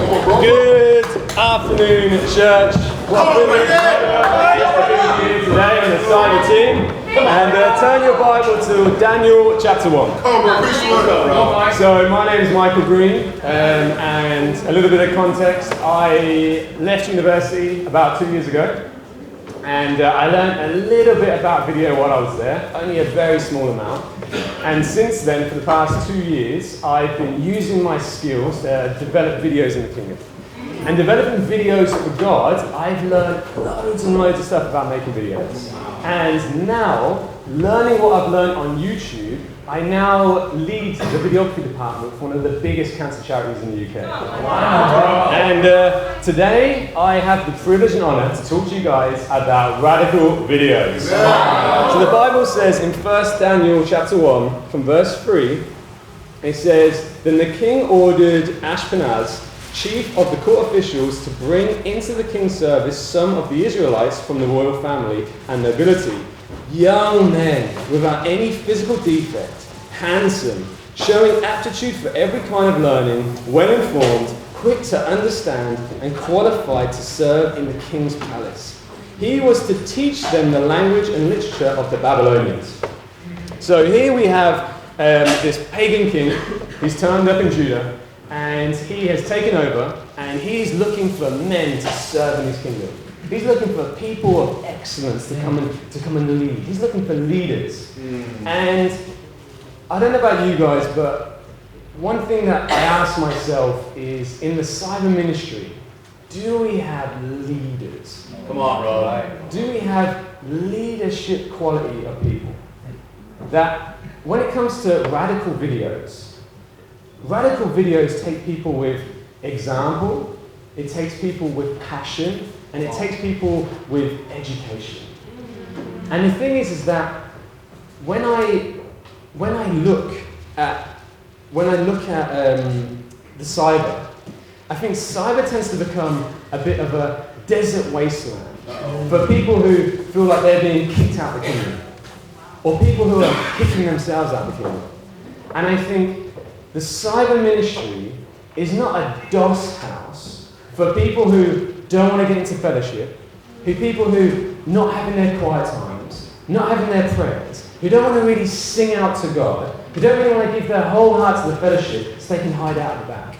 Good afternoon, church. Welcome to here today on the Cyber team. And turn your Bible to Daniel chapter 1. So my name is Michael Green, and a little bit of context. I left university about 2 years ago, and I learned a little bit about video while I was there, only a very small amount. And since then, for the past 2 years, I've been using my skills to develop videos in the kingdom. And developing videos for God, I've learned loads and loads of stuff about making videos. And now, learning what I've learned on YouTube, I now lead the videography department for one of the biggest cancer charities in the UK. Wow. And today, I have the privilege and honor to talk to you guys about radical videos. Wow. So the Bible says in 1 Daniel chapter 1, from verse 3, it says, "Then the king ordered Ashpenaz, chief of the court officials, to bring into the king's service some of the Israelites from the royal family and nobility, young men without any physical defect, handsome, showing aptitude for every kind of learning, well-informed, quick to understand, and qualified to serve in the king's palace. He was to teach them the language and literature of the Babylonians." So here we have this pagan king. He's turned up in Judah, and he has taken over, and he's looking for men to serve in his kingdom. He's looking for people of excellence to come and lead. He's looking for leaders. And I don't know about you guys, but one thing that I ask myself is, in the cyber ministry, do we have leaders? Come on, bro. Do we have leadership quality of people? That when it comes to radical videos take people with example, it takes people with passion, and it takes people with education. And the thing is that when I look at the cyber, I think cyber tends to become a bit of a desert wasteland for people who feel like they're being kicked out of the kingdom, or people who are kicking themselves out of the kingdom. And I think the cyber ministry is not a DOS house for people who don't want to get into fellowship, people who not having their quiet times, not having their prayers, who don't want to really sing out to God, who don't really want to give their whole heart to the fellowship so they can hide out at the back.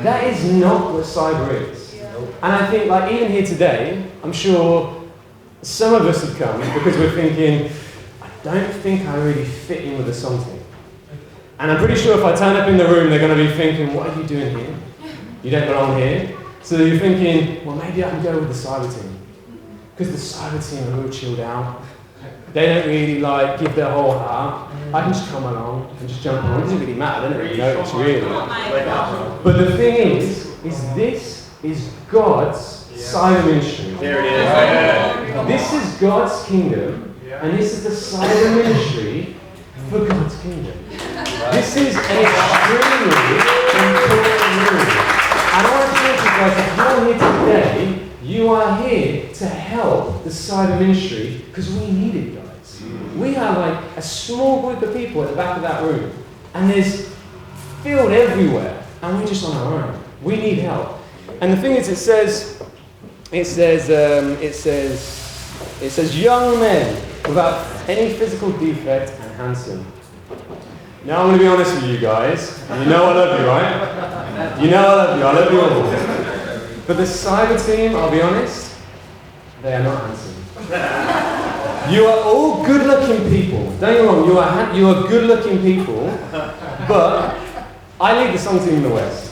That is not what cyber is. And I think, like, even here today, I'm sure some of us have come because we're thinking, I don't think I really fit in with the song team. And I'm pretty sure if I turn up in the room, they're going to be thinking, what are you doing here? You don't belong here. So you're thinking, well, maybe I can go with the cyber team. Because the cyber team are real chilled out. They don't really give their whole heart. I can just come along and just jump on. It doesn't really matter, they don't really notice really. But the thing is this is God's cyber ministry. There it is. This is God's kingdom, and this is the cyber ministry for God's kingdom. This is an extremely important move. And I want to tell you guys, if you're here today, you are here to help the cyber ministry because we need it, guys. We are like a small group of people at the back of that room, and there's field everywhere, and we're just on our own. We need help. And the thing is, it says young men without any physical defect and handsome. Now I'm going to be honest with you guys. You know I love you, right? You know I love you. I love you all. But the cyber team, I'll be honest, they are not handsome. You are all good-looking people. Don't get me wrong, you are good-looking people, but I lead the song team in the West.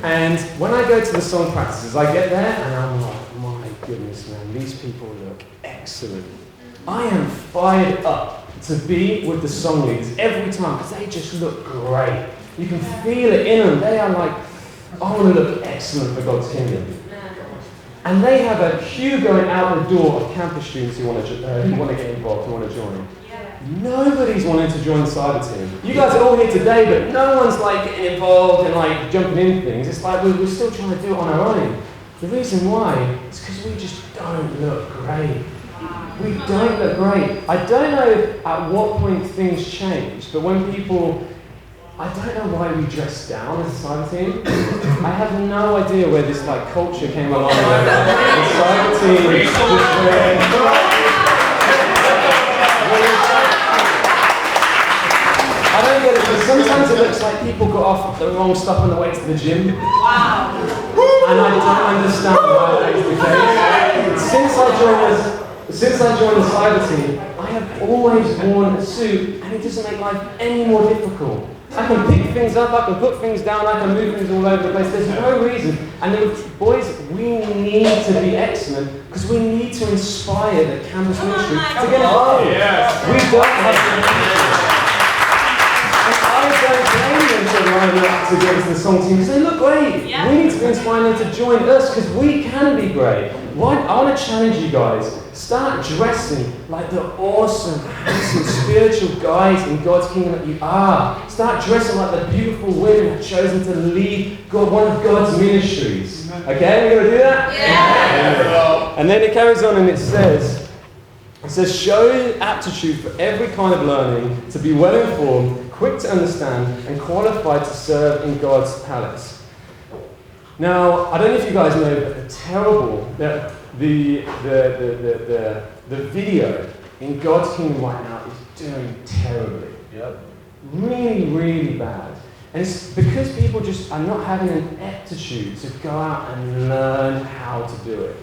And when I go to the song practices, I get there and I'm like, my goodness, man, these people look excellent. I am fired up to be with the song leaders every time because they just look great. You can feel it in them. They are like, I want to look excellent for God's kingdom. And they have a queue going out the door of campus students who want to get involved, who want to join. Nobody's wanting to join the cyber team. You guys are all here today, but no one's getting involved and jumping in things. It's like we're still trying to do it on our own. The reason why is because we just don't look great. We don't look great. I don't know at what point things change, but when people I don't know why we dress down as a cyber team. I have no idea where this like culture came along. The cyber team I don't get it, but sometimes it looks like people got off the wrong stuff on the way to the gym. Wow. And I don't understand why that is the case. Since I joined the cyber team, I have always worn a suit, and it doesn't make life any more difficult. I can pick things up, I can put things down, I can move things all over the place. There's no reason. And then, boys, we need to be excellent because we need to inspire the campus ministry to get involved. Yes. We don't have to. And I don't blame them to line up to get into the song team because they look great. Yeah. We need to be inspiring them to join us because we can be great. I want to challenge you guys. Start dressing like the awesome, handsome, spiritual guys in God's kingdom that you are. Start dressing like the beautiful women who have chosen to lead one of God's ministries. Okay, we're going to do that? Yeah. And then it carries on and it says, show aptitude for every kind of learning, to be well informed, quick to understand, and qualified to serve in God's palace. Now, I don't know if you guys know, but the video in God's kingdom right now is doing terribly. Yep. Really, really bad. And it's because people just are not having an aptitude to go out and learn how to do it.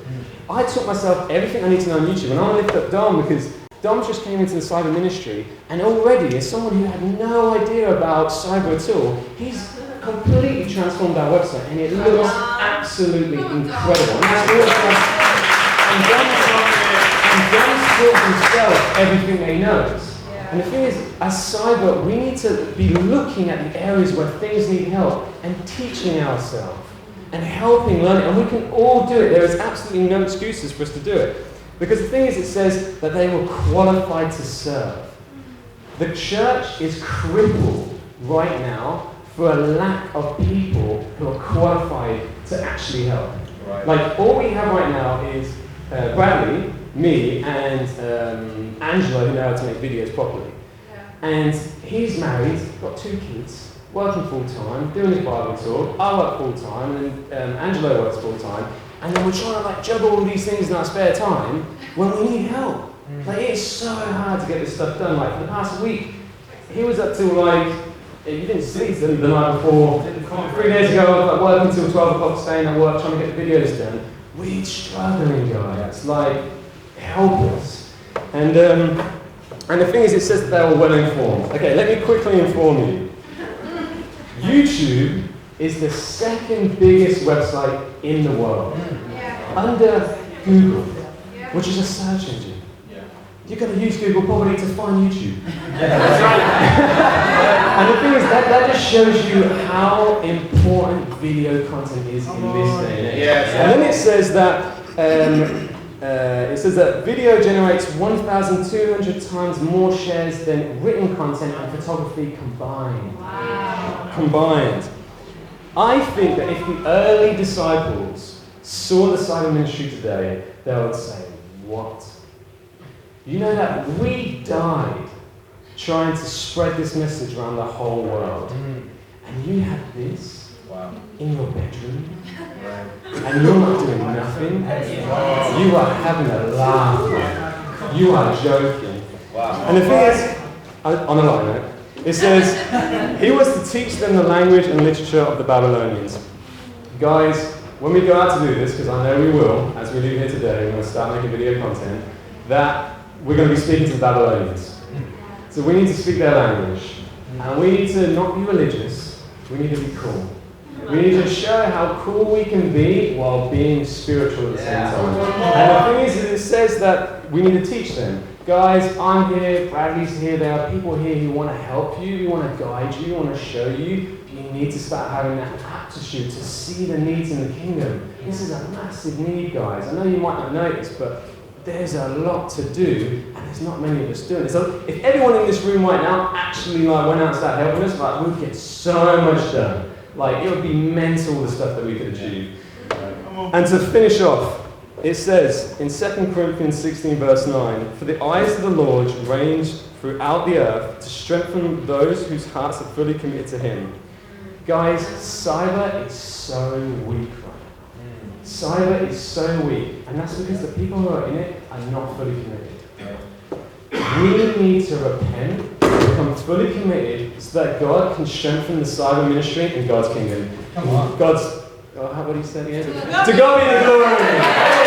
I taught myself everything I need to know on YouTube, and I want to lift up Dom because Dom just came into the cyber ministry, and already, as someone who had no idea about cyber at all, he's completely transformed our website, and it looks absolutely incredible. And Dom's taught himself everything that he knows. And the thing is, as cyber, we need to be looking at the areas where things need help and teaching ourselves and helping learn it. And we can all do it. There is absolutely no excuses for us to do it. Because the thing is, it says that they were qualified to serve. The church is crippled right now for a lack of people who are qualified to actually help. Right. Like, all we have right now is Bradley, me, and Angela, who know how to make videos properly. Yeah. And he's married, got 2 kids, working full-time, doing his Bible talk. I work full-time, and Angela works full-time. And then we're trying to juggle all these things in our spare time when we need help. Like, it's so hard to get this stuff done. Like, for the past week, he was up till you didn't sleep the night before. 3 days ago, I was working till 12 o'clock, staying at work, trying to get the videos done. We're struggling, guys. Help us. And the thing is, it says that they were well informed. Okay, let me quickly inform you. YouTube is the second biggest website in the world, under Google, which is a search engine. You're going to use Google probably to find YouTube. And the thing is, that just shows you how important video content is in this day and age. And then it says that video generates 1,200 times more shares than written content and photography combined. Wow. Combined. I think that if the early disciples saw the cyber ministry today, they would say, what? You know that we died trying to spread this message around the whole world. And you have this in your bedroom. And you're not doing nothing. You are having a laugh. You are joking. And the thing is, on a light note, it says, he was to teach them the language and literature of the Babylonians. Guys, when we go out to do this, because I know we will, as we leave here today, we're going to start making video content, that we're going to be speaking to the Babylonians. So we need to speak their language. And we need to not be religious, we need to be cool. We need to show how cool we can be while being spiritual at the same time. And the thing is, it says that we need to teach them. Guys, I'm here, Bradley's here, there are people here who want to help you, who want to guide you, who want to show you. You need to start having that aptitude to see the needs in the kingdom. This is a massive need, guys. I know you might not notice, but there's a lot to do, and there's not many of us doing it. So if everyone in this room right now actually went out and started helping us, we'd get so much done. It would be mental, the stuff that we could achieve. And to finish off, it says in 2 Corinthians 16 verse 9, for the eyes of the Lord range throughout the earth to strengthen those whose hearts are fully committed to Him. Guys, cyber is so weak right now. Cyber is so weak, and that's because the people who are in it are not fully committed. We need to repent, become fully committed, so that God can strengthen the cyber ministry in God's kingdom. God's, what do you say again? To God be the glory!